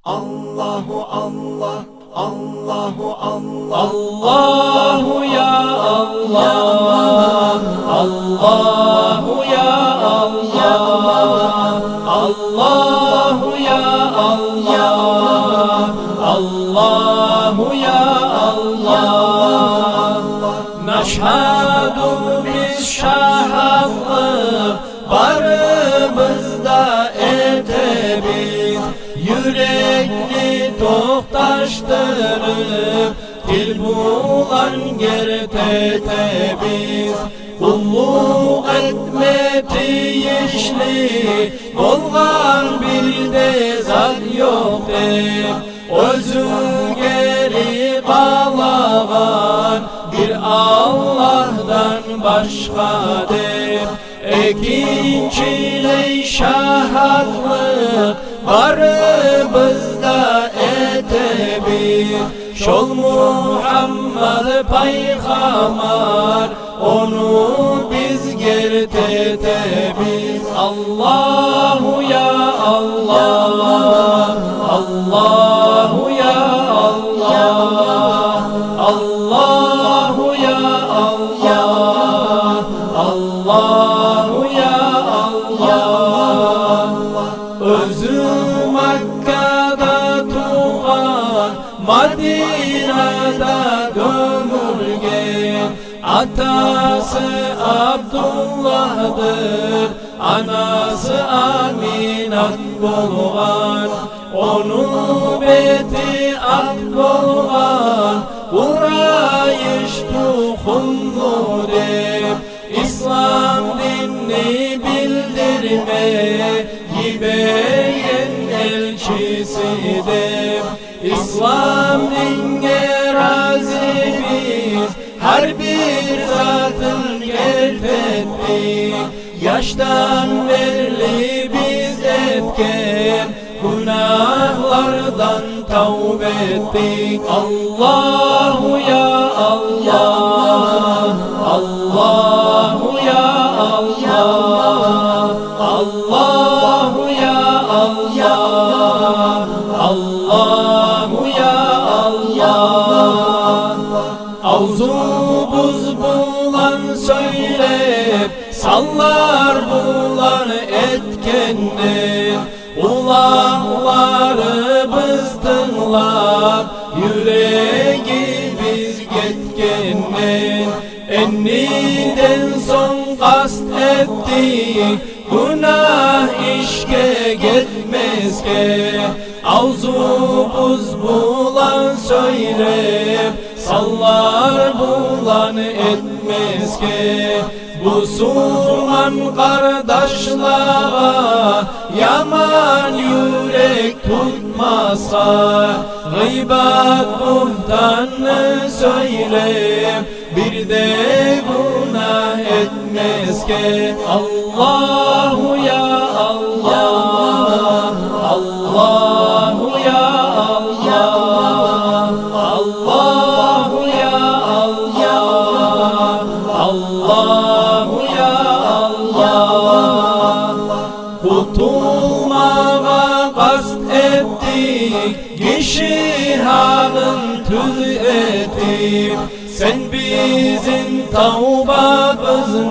Allahu Allah, Allahu Allah, Allahu ya Allah, Allahu ya Allah, Allahu ya Allah, Allahu ya Allah. Neşhedü biz şahadlık barımızda etebiz, yürekli toktaştırıp dil bulan gertetebiz. Kulluk etmeti işli olgan bir de zat yok deyip, özü geri kalagan bir Allah'tan başka deyip, ekinçiley şahadlık barımızda etebiz. Şol Muhammed Peygamber, onu biz gertetebiz. Allahu ya Allah, Allahu ya Allah, Allahu ya Allah, Allahu ya Allah. Özü Mekke'de tuğan, Medine'de gömülgen, atası Abdullah'dır, anası Aminat bolgan. Onun beti ak bolgan, Kurayş tuğumlu deyip, İslam dinini bildirmeyi beğen elçisidir. İslam dinine razı biz, her bir zatın gertettik. Yaştan belli biz etken, günahlardan tavbe ettik. Allahu ya Allah, Allahu ya Allah, Allahu ya Allah, Allahu ya Allah. Ağzımız bulan söylep, sallar bulan etkenler, kulaklarımız tınlap, yüreği biz getkenler. Enniden son kast ettik, günah işke gitmezke. Ağzımız bulan söylep, sallar bulan etmezke. Bu Müslüman kardeşlara yaman yürek tutmazsa, gıybet buhtanı söylep bir de günah etmezke. Allahu ya Allah, Allahu ya Allah, Allahu ya Allah, Allahu ya Allah. Kurtulmağa kast ettik, kişi halın tüz etip, sen bizim tavbamızı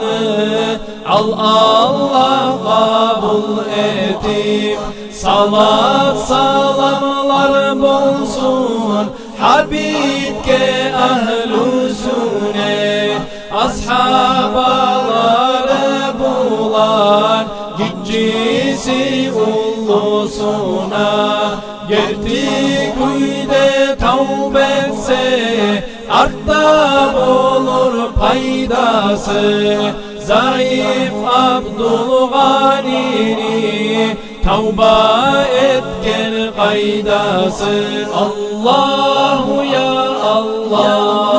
al Allah kabul etip. Salat salamlar bolsun Habibke ahl-ü sünnet, ashabaları bulan giccisi ullusuna. Gerti kuyde tavbe etse, artta olur paydası. Zayıf Abdülgani'ni tavba etken kaydası. Allahu ya Allah,